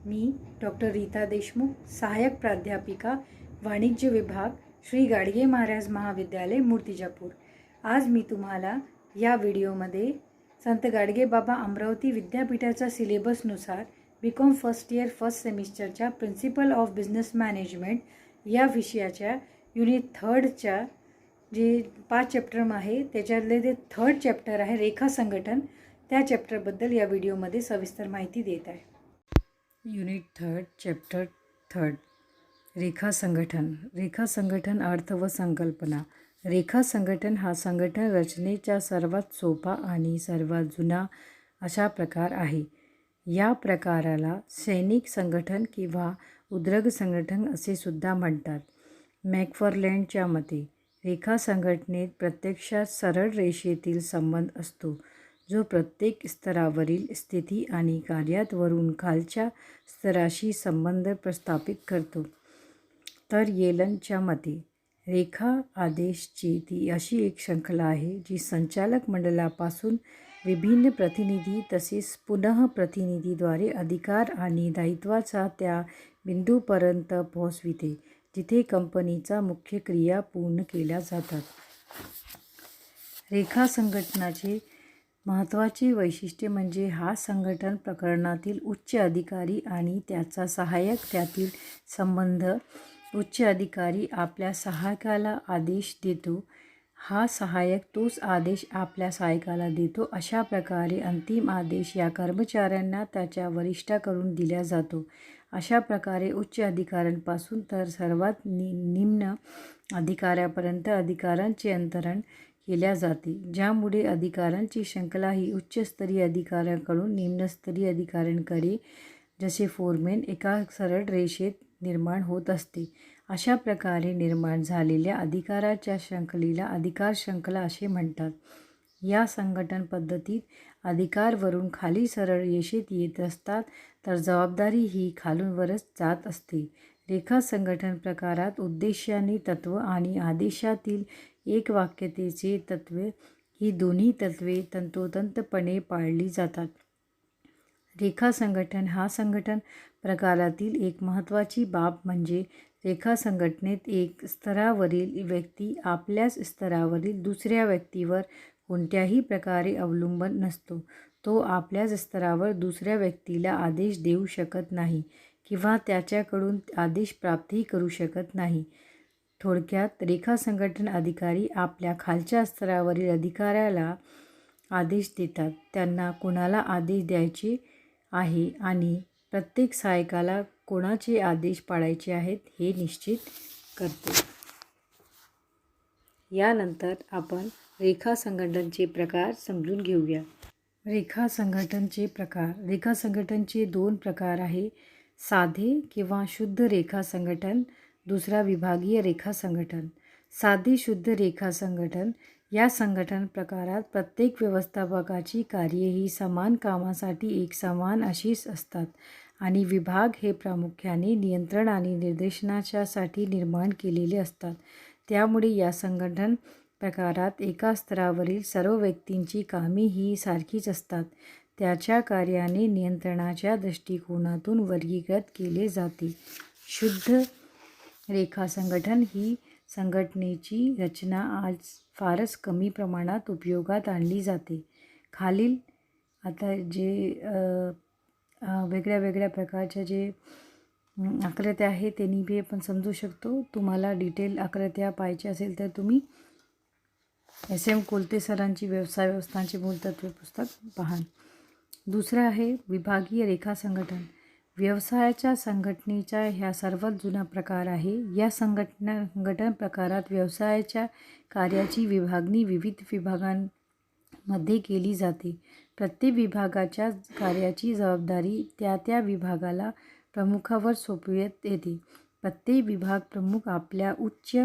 मी doctor Rita Deshmukh, सहाय्यक प्राध्यापिका, वाणिज्य विभाग, श्री गाडगे महाराज महाविद्यालय मूर्तिजापूर। आज मी तुम्हाला या व्हिडिओमध्ये संत गाडगेबाबा अमरावती विद्यापीठाच्या सिलेबसनुसार BCom फर्स्ट इयर फर्स्ट सेमिस्टरच्या प्रिन्सिपल ऑफ बिझनेस मॅनेजमेंट या विषयाच्या युनिट 3च्या जे 5 चॅप्टर आहे त्याच्यातले ते 3rd चॅप्टर आहे रेखा संघटन, त्या चॅप्टरबद्दल या व्हिडिओमध्ये सविस्तर माहिती देत आहे। युनिट 3 चॅप्टर 3 रेखा संघटन। रेखा संघटन अर्थ व संकल्पना। रेखा संघटन हा संघटन रचनेचा सर्वात सोपा आणि सर्वात जुना अशा प्रकार आहे। या प्रकाराला सैनिक संघटन किंवा उद्योग संघटन असे सुद्धा म्हणतात। मॅकफर्लँडच्या मते रेखा संघटनेत प्रत्यक्षात सरळ रेषेतील संबंध असतो, जो प्रत्येक स्तरावरील स्थिती आणि कार्यात वरून खालच्या स्तराशी संबंध प्रस्थापित करतो। तर येलनच्या मते रेखा आदेशची ती अशी एक शृंखला आहे जी संचालक मंडळापासून विभिन्न प्रतिनिधी तसेच पुनः प्रतिनिधीद्वारे अधिकार आणि दायित्वाचा त्या बिंदूपर्यंत पोहोचविते जिथे कंपनीचा मुख्य क्रिया पूर्ण केल्या जातात। रेखा संघटनाचे महत्त्वाचे वैशिष्ट्य म्हणजे हा संघटन प्रकरणातील उच्च अधिकारी आणि त्याचा सहाय्यक त्यातील संबंध। उच्च अधिकारी आपल्या सहाय्यकाला आदेश देतो, हा सहाय्यक तोच आदेश आपल्या सहाय्यकाला देतो। अशा प्रकारे अंतिम आदेश या कर्मचाऱ्यांना त्याच्या वरिष्ठाकडून दिला जातो। अशा प्रकारे उच्च अधिकाऱ्यांपासून तर सर्वात निम्न अधिकाऱ्यापर्यंत अधिकारांचे अंतरण केल्या जाते, ज्यामुळे अधिकारांची शृंखला ही उच्चस्तरीय अधिकाऱ्यांकडून निम्नस्तरीय अधिकाऱ्यांकडे जसे फोरमॅन एका सरळ रेषेत निर्माण होत असते। अशा प्रकारे निर्माण झालेल्या अधिकाराच्या शृंखलेला अधिकार शृंखला असे म्हणतात। या संघटन पद्धतीत अधिकार वरून खाली सरळ रेषेत येत असतात, तर जबाबदारी ही खालून वरच जात असते। रेखा संघटन प्रकारात उद्देशाने तत्व आणि आदेशातील एकवाक्यतेचे तत्व ही दोन्ही तत्वे तंतोतंतपणे पाळली जातात। रेखा संघटन हा संघटन प्रकारातील एक महत्त्वाची बाब म्हणजे रेखा संघटनेत एक स्तरावरील व्यक्ती आपल्याच स्तरावरील दुसऱ्या व्यक्तीवर कोणत्याही प्रकारे अवलंबून नसतो। तो आपल्याच स्तरावर दुसऱ्या व्यक्तीला आदेश देऊ शकत नाही किंवा त्याच्याकडून आदेश प्राप्तही करू शकत नाही। थोडक्यात रेखा संघटन अधिकारी आपल्या खालच्या स्तरावरील अधिकाऱ्याला आदेश देतात, त्यांना कोणाला आदेश द्यायचे आहे आणि प्रत्येक सहाय्यकाला कोणाचे आदेश पाळायचे आहेत हे निश्चित करते। यानंतर आपण रेखा संघटनचे प्रकार समजून घेऊया। रेखा संघटनचे प्रकार। रेखा संघटनचे 2 प्रकार आहे, साधे किंवा शुद्ध रेखा संघटन, दुसरा विभागीय रेखा संघटन। साधे शुद्ध रेखा संघटन या संघटन प्रकारात प्रत्येक व्यवस्थापकाची कार्ये ही समान कामासाठी एकसमान अशीच असतात आणि विभाग हे प्रामुख्याने नियंत्रण आणि निर्देशनासाठी निर्माण केलेले असतात। त्यामुळे या संघटन प्रकारात एका स्तरावरील सर्व व्यक्तींची कामे ही सारखीच असतात। त्याच्या कार्याने नियंत्रणाच्या दृष्टिकोनातून वर्गीकृत केले जाते। शुद्ध रेखा संघटन ही संघटनेची रचना आज फारच कमी प्रमाणात उपयोगात आणली जाते। खालील आता जे वेगळ्या वेगळ्या प्रकारच्या जे आकृत्या आहेत त्यांनी बी आपण समजू शकतो। तुम्हाला डिटेल आकृत्या पाहिजे असेल तर तुम्ही SM कोलते सरांची व्यवसाय व्यवस्थांची मूलतत्वे पुस्तक पहा। दुसरं आहे विभागीय रेखा संघटन। व्यवसायाच्या संघटनेचा ह्या सर्वात जुना प्रकार आहे। या संघटन प्रकारात व्यवसायाच्या कार्याची विभागणी विविध विभागांमध्ये केली जाते। प्रत्येक विभागाच्या कार्याची जबाबदारी त्या विभागाला प्रमुखावर सोपविण्यात येते। प्रत्येक विभाग प्रमुख आपल्या उच्च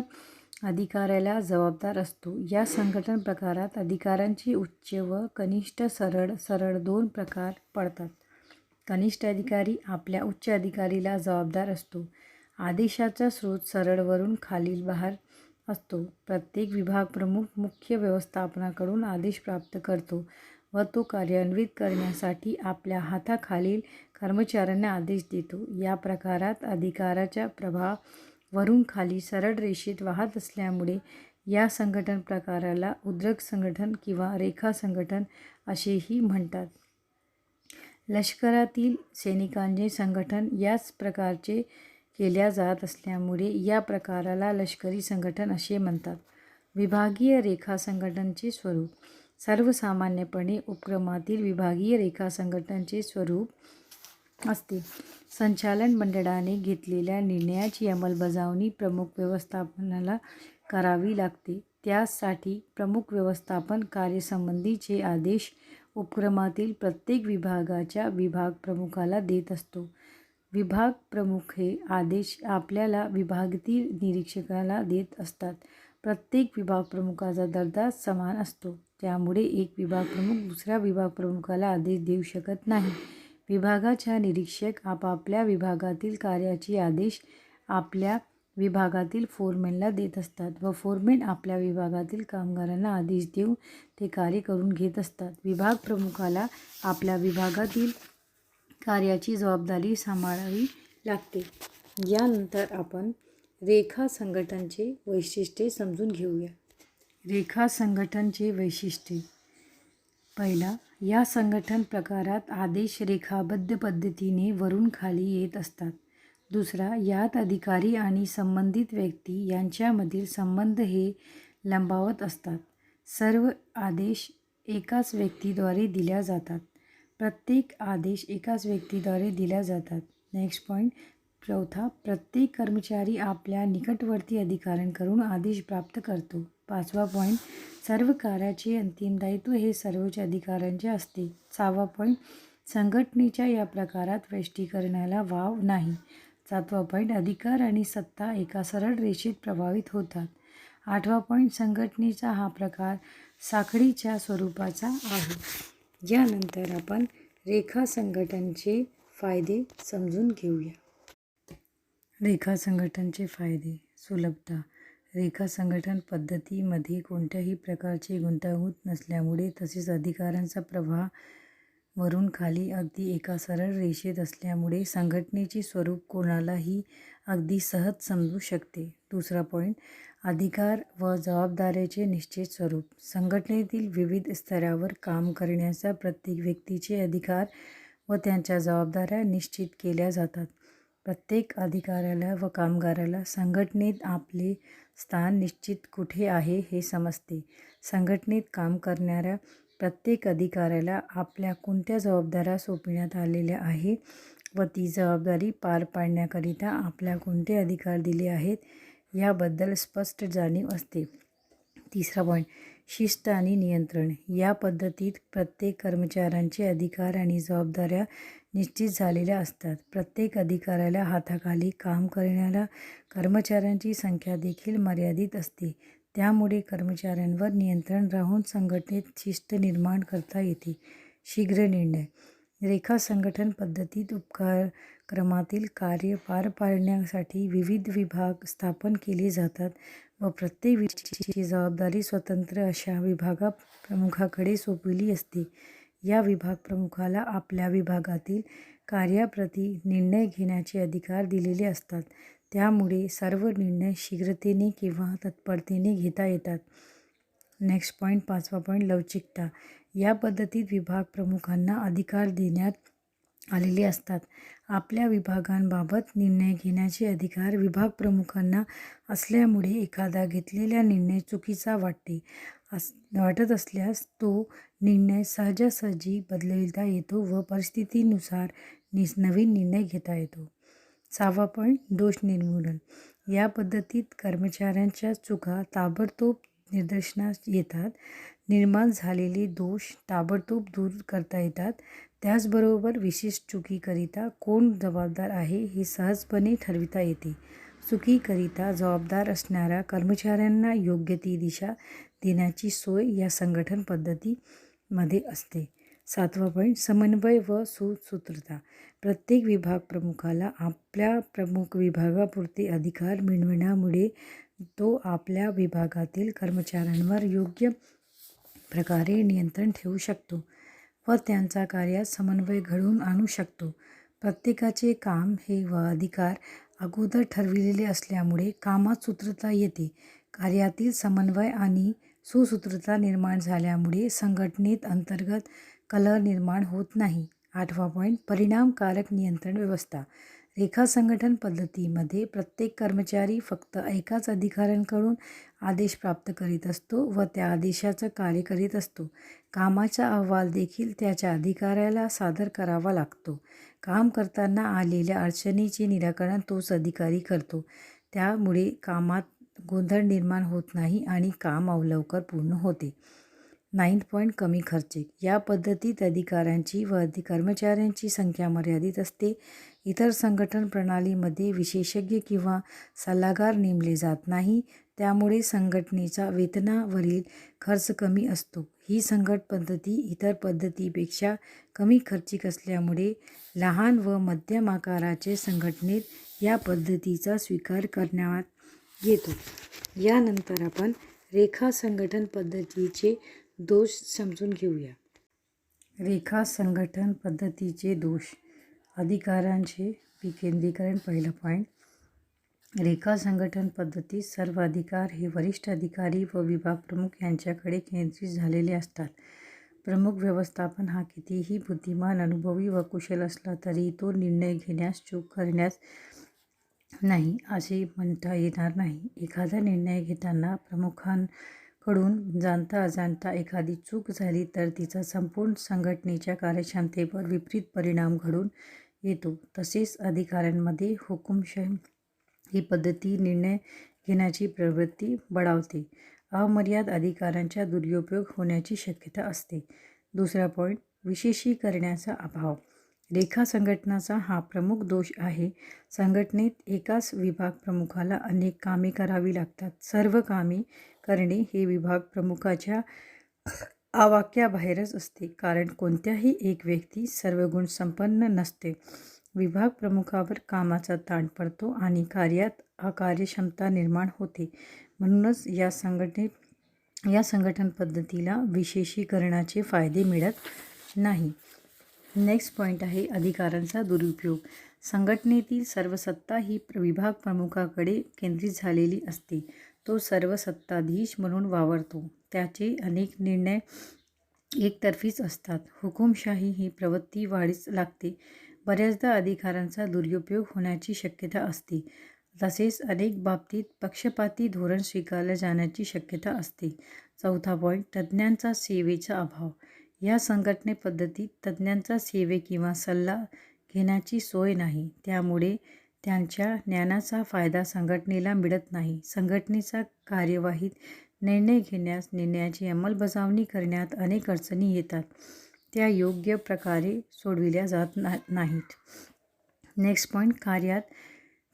अधिकाऱ्याला जबाबदार असतो। या संघटन प्रकारात अधिकारांचे उच्च व कनिष्ठ सरळ 2 प्रकार पडतात। कनिष्ठ अधिकारी आपल्या उच्च अधिकारीला जबाबदार असतो। आदेशाचा स्रोत सरळ वरून खालील बाहेर असतो। प्रत्येक विभाग प्रमुख मुख्य व्यवस्थापनाकडून आदेश प्राप्त करतो व तो कार्यान्वित करण्यासाठी आपल्या हाताखालील कर्मचाऱ्यांना आदेश देतो. या प्रकारात अधिकाराचा प्रभाव वरून खाली सरळ रेषेत वाहत असल्यामुळे या संघटन प्रकाराला उद्योग संघटन किंवा रेखा संघटन असेही म्हणतात. लष्करातील सैनिकांचे संघटन याच प्रकारचे केल्या जात असल्यामुळे या प्रकाराला लष्करी संघटन असे म्हणतात. विभागीय रेखा संघटनचे स्वरूप. सर्वसामान्यपणे उपक्रमातील विभागीय रेखा संघटनचे स्वरूप असते. संचालन मंडळाने घेतलेल्या निर्णयाची अंमलबजावणी प्रमुख व्यवस्थापनाला करावी लागते. त्यासाठी प्रमुख व्यवस्थापन कार्यसंबंधीचे आदेश उपक्रमातील प्रत्येक विभागाच्या विभाग प्रमुखाला देत असतो. विभाग प्रमुख हे आदेश आपल्याला विभागातील निरीक्षकाला देत असतात. प्रत्येक विभाग प्रमुखाचा दर्जा समान असतो, त्यामुळे एक विभाग प्रमुख दुसऱ्या विभाग प्रमुखाला आदेश देऊ शकत नाही. विभागाच्या निरीक्षक आपापल्या विभागातील कार्याचे आदेश आपल्या विभागातील फोरमॅनला देत असतात व फोरमॅन आपल्या विभागातील कामगारांना आदेश देऊन ते कार्य करून घेत असतात. विभाग प्रमुखाला आपल्या विभागातील कार्याची जबाबदारी सांभाळावी लागते. यानंतर आपण रेखा संघटनचे वैशिष्ट्ये समजून घेऊया. रेखा संघटनचे वैशिष्ट्ये. पहिला, या संघटन प्रकारात आदेश रेखाबद्ध पद्धतीने वरून खाली येत असतात. दुसरा, यात अधिकारी आणि संबंधित व्यक्ती यांच्यामधील संबंध हे लंबावत असतात. सर्व आदेश एकाच व्यक्तीद्वारे दिल्या जातात. प्रत्येक आदेश एकाच व्यक्तीद्वारे दिल्या जातात. Next point. चौथा, प्रत्येक कर्मचारी आपल्या निकटवर्ती अधिकाऱ्यांकडून आदेश प्राप्त करतो. पाचवा पॉईंट. सर्व कार्याचे अंतिम दायित्व हे सर्वोच्च अधिकाऱ्यांचे असते. सहावा पॉईंट. संघटनेच्या या प्रकारात वैयक्तिकरणाला वाव नाही. सातवा पॉईंट. अधिकार आणि सत्ता एका सरळ रेषेत प्रभावित होतात. आठवा पॉईंट. संघटनेचा हा प्रकार साखळीच्या स्वरूपाचा आहे. यानंतर आपण रेखा संघटनचे फायदे समजून घेऊया. रेखा संघटनचे फायदे. सुलभता. रेखा संघटन पद्धतीमध्ये कोणत्याही प्रकारची गुंतागुंत नसल्यामुळे तसेच अधिकारांचा प्रवाह वरून खाली अगदी एका सरळ रेषेत असल्यामुळे संघटनेचे स्वरूप कोणालाही अगदी सहज समजू शकते. दुसरा पॉईंट. अधिकार व जबाबदाऱ्याचे निश्चित स्वरूप. संघटनेतील विविध स्तरावर काम करण्याचा प्रत्येक व्यक्तीचे अधिकार व त्यांच्या जबाबदाऱ्या निश्चित केल्या जातात. प्रत्येक अधिकाऱ्याला व कामगाराला संघटनेत आपले स्थान निश्चित कुठे आहे हे समजते. संघटनेत काम करणाऱ्या प्रत्येक अधिकाऱ्याला आपल्या कोणत्या जबाबदाऱ्या सोपविण्यात आलेल्या आहे व ती जबाबदारी पार पाडण्याकरिता आपल्या कोणते अधिकार दिले आहेत याबद्दल स्पष्ट जाणीव असते. तिसरा पॉईंट. शिस्त आणि नियंत्रण. या पद्धतीत प्रत्येक कर्मचाऱ्यांचे अधिकार आणि जबाबदाऱ्या निश्चित झालेल्या असतात. प्रत्येक अधिकाऱ्याला हाताखाली काम करणाऱ्या कर्मचाऱ्यांची संख्या देखील मर्यादित असते. त्यामुळे कर्मचाऱ्यांवर नियंत्रण राहून संघटनेत शिस्त निर्माण करता येते. शीघ्र निर्णय. रेखा संघटन पद्धतीत उपक्रमातील कार्य पार पाडण्यासाठी विविध विभाग स्थापन केले जातात व प्रत्येक विभागाची जबाबदारी स्वतंत्र अशा विभाग प्रमुखाकडे सोपविली असते. या विभाग प्रमुखाला आपल्या विभागातील कार्याप्रती निर्णय घेण्याचे अधिकार दिलेले असतात. त्यामुळे सर्व निर्णय शीघ्रतेने किंवा तत्परतेने घेता येतात. Next point. पाचवा पॉईंट. लवचिकता. या पद्धतीत विभाग प्रमुखांना अधिकार देण्यात आलेले असतात. आपल्या विभागांबाबत निर्णय घेण्याचे अधिकार विभाग प्रमुखांना असल्यामुळे एखादा घेतलेला निर्णय चुकीचा वाटत असल्यास तो निर्णय सहजासहजी बदलविता येतो व परिस्थितीनुसार नवीन निर्णय घेता येतो. सहावा पॉईंट. दोष निर्मूलन. या पद्धतीत कर्मचाऱ्यांच्या चुका ताबडतोब निदर्शनास येतात. निर्माण झालेले दोष ताबडतोब दूर करता येतात. त्याचबरोबर विशिष्ट चुकीकरिता कोण जबाबदार आहे हे सहजपणे ठरविता येते. चुकीकरिता जबाबदार असणाऱ्या कर्मचाऱ्यांना योग्य ती दिशा देण्याची सोय या संघटन पद्धतीमध्ये असते. सातवा पॉईंट. समन्वय व सुसूत्रता. प्रत्येक विभाग प्रमुखाला आपल्या प्रमुख विभागापुरते अधिकार मिळविण्यामुळे तो आपल्या विभागातील कर्मचाऱ्यांवर योग्य प्रकारे नियंत्रण ठेवू शकतो व त्यांचा कार्यात समन्वय घडवून आणू शकतो. प्रत्येकाचे काम हे व अधिकार अगोदर ठरविलेले असल्यामुळे कामात सूत्रता येते. कार्यातील समन्वय आणि सुसूत्रता निर्माण झाल्यामुळे संघटनेत अंतर्गत कलह निर्माण होत नाही. 8वा पॉईंट, परिणामकारक नियंत्रण व्यवस्था. रेखा संघटन पद्धतीमध्ये प्रत्येक कर्मचारी फक्त एकाच अधिकाऱ्यांकडून आदेश प्राप्त करीत असतो व त्या आदेशाचं कार्य करीत असतो. कामाचा अहवाल देखील त्याच्या अधिकाऱ्याला सादर करावा लागतो. काम करताना आलेल्या अडचणीचे निराकरण तोच अधिकारी करतो. त्यामुळे कामात गोंधळ निर्माण होत नाही आणि काम लवकर पूर्ण होते. 9th पॉईंट, कमी खर्चिक. या पद्धतीत अधिकाऱ्यांची व कर्मचाऱ्यांची संख्या मर्यादित असते. इतर संघटन प्रणालीमध्ये विशेषज्ञ किंवा सल्लागार नेमले जात नाही. त्यामुळे संघटनेचा वेतनावरील खर्च कमी असतो. ही संघटन पद्धती इतर पद्धतीपेक्षा कमी खर्चिक असल्यामुळे लहान व मध्यम आकाराचे संघटनेत या पद्धतीचा स्वीकार करण्यात येतो. यानंतर आपण रेखा संघटन पद्धतीचे दोष समजून घेऊया. रेखा संघटन पद्धतीचे दोष. अधिकारांचे विकेंद्रीकरण. पहिला पॉईंट, रेखा संघटन पद्धतीत सर्व अधिकार हे वरिष्ठ अधिकारी व विभाग प्रमुख यांच्याकडे केंद्रित झालेले असतात. प्रमुख व्यवस्थापन हा कितीही बुद्धिमान, अनुभवी व कुशल असला तरी तो निर्णय घेण्यास चूक करण्यास नाही असे म्हणता येणार नाही. एखादा निर्णय घेताना प्रमुखांकडून जाणता अजाणता एखादी चूक झाली तर तिचा संपूर्ण संघटनेच्या कार्यक्षमतेवर विपरीत परिणाम घडून येतो. तसेच अधिकाऱ्यांमध्ये हुकुमशाही ही पद्धती निर्णय घेण्याची प्रवृत्ती बळावते. अमर्याद अधिकारांचा दुरुपयोग होण्याची शक्यता असते. दुसरा पॉईंट, विशेषीकरणाचा अभाव. रेखा संघटनाचा हा प्रमुख दोष आहे. संघटनेत एकाच विभाग प्रमुखाला अनेक कामे करावी लागतात. सर्व कामे करणे हे विभाग प्रमुखाच्या आवाक्याबाहेरच असते, कारण कोणत्याही एक व्यक्ती सर्व गुण संपन्न नसते. विभाग प्रमुखावर कामाचा ताण पडतो आणि कार्यात अकार्यक्षमता निर्माण होते. म्हणूनच या संघटन पद्धतीला विशेषीकरणाचे फायदे मिळत नाही. नेक्स्ट पॉईंट आहे अधिकारांचा दुरुपयोग. संघटनेतील सर्व सत्ता ही विभाग प्रमुखाकडे केंद्रित झालेली असते. तो सर्व सत्ताधीश म्हणून वावरतो. त्याचे अनेक निर्णय एकतर्फीच असतात. हुकुमशाही ही प्रवृत्ती वाढीस लागते. बऱ्याचदा अधिकारांचा दुरुपयोग होण्याची शक्यता असते. तसेच अनेक बाबतीत पक्षपाती धोरण स्वीकारले जाण्याची शक्यता असते. चौथा पॉईंट, तज्ज्ञांचा सेवेचा अभाव. या संघटने पद्धतीत तज्ज्ञांचा सेवे किंवा सल्ला घेण्याची सोय नाही. त्यामुळे त्यांच्या ज्ञानाचा फायदा संघटनेला मिळत नाही. संघटनेच्या कार्यवाहीत निर्णय घेण्यास, निर्णयाची अंमलबजावणी करण्यात अनेक अडचणी येतात. त्या योग्य प्रकारे सोडविल्या जात नाहीत. नेक्स्ट पॉईंट, कार्यात.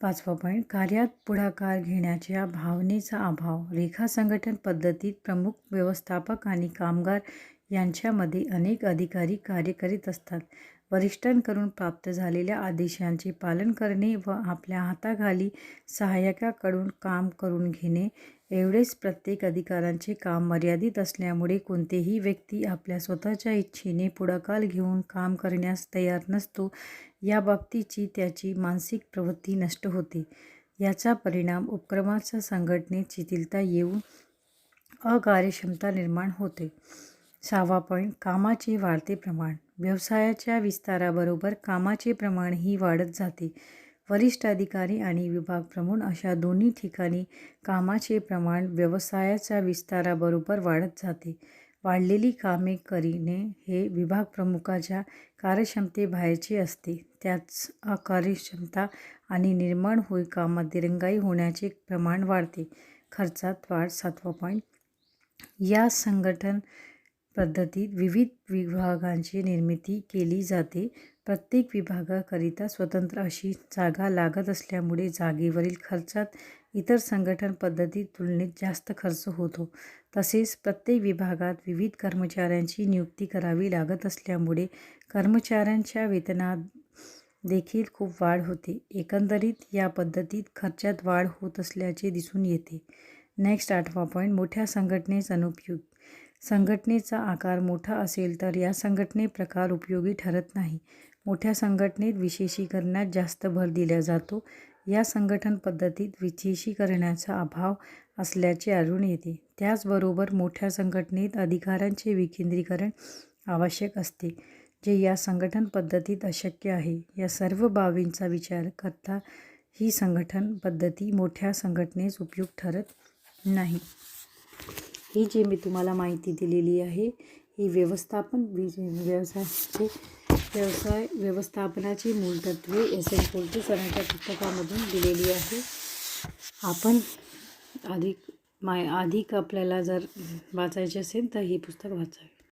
5वा पॉईंट, कार्यात पुढाकार घेण्याच्या भावनेचा अभाव. रेखा संघटन पद्धतीत प्रमुख व्यवस्थापक आणि कामगार यांच्यामध्ये अनेक अधिकारी कार्य करीत असतात. वरिष्ठांकडून प्राप्त झालेल्या आदेशांचे पालन करणे व आपल्या हाताखाली सहाय्यकाकडून काम करून घेणे एवढेच. प्रत्येक अधिकाऱ्याचे काम मर्यादित असल्यामुळे कोणतेही व्यक्ती आपल्या स्वतःच्या इच्छेने पुढाकार घेऊन काम करण्यास तयार नसतो. या बाबतीची त्याची मानसिक प्रवृत्ती नष्ट होते. याचा परिणाम उपक्रमाच्या संघटनेत शिथिलता येऊन अकार्यक्षमता निर्माण होते. 6वा पॉईंट, कामाचे वाढते प्रमाण. व्यवसायाच्या विस्ताराबरोबर कामाचे प्रमाणही वाढत जाते. वरिष्ठ अधिकारी आणि विभाग प्रमुख अशा दोन्ही ठिकाणी कामाचे प्रमाण व्यवसायाच्या विस्ताराबरोबर वाढत जाते. वाढलेली कामे करणे हे विभाग प्रमुखाच्या कार्यक्षमतेबाहेरचे असते. त्याच अकार्यक्षमता आणि निर्माण होई कामात दिरंगाई होण्याचे प्रमाण वाढते. खर्चात वाढ. 7वा पॉईंट, या संघटन पद्धतीत विविध विभागांची निर्मिती केली जाते. प्रत्येक विभागाकरिता स्वतंत्र अशी जागा लागत असल्यामुळे जागेवरील खर्चात इतर संघटन पद्धतीत तुलनेत जास्त खर्च होतो. तसेच प्रत्येक विभागात विविध कर्मचाऱ्यांची नियुक्ती करावी लागत असल्यामुळे कर्मचाऱ्यांच्या वेतनात देखील खूप वाढ होते. एकंदरीत या पद्धतीत खर्चात वाढ होत असल्याचे दिसून येते. नेक्स्ट 8वा पॉईंट, मोठ्या संघटनेचा अनुपयोग. संघटनेचा आकार मोठा असेल तर या संघटने प्रकार उपयोगी ठरत नाही. मोठ्या संघटनेत विशेषीकरणात जास्त भर दिला जातो. या संघटन पद्धतीत विशेषीकरणाचा अभाव असल्याचे आढळून येते. त्याचबरोबर मोठ्या संघटनेत अधिकारांचे विकेंद्रीकरण आवश्यक असते, जे या संघटन पद्धतीत अशक्य आहे. या सर्व बाबींचा विचार करता ही संघटन पद्धती मोठ्या संघटनेस उपयुक्त ठरत नाही. ही जी मी तुम्हाला माहिती दिलेली आहे ही व्यवसाय व्यवस्थापनाची मूलतत्वे एस.एन. पोल्टे सरांच्या पुस्तकामधून दिलेली आहे. आपण अधिक आपल्याला जर वाचायचे असेल तर ही पुस्तक वाचावे.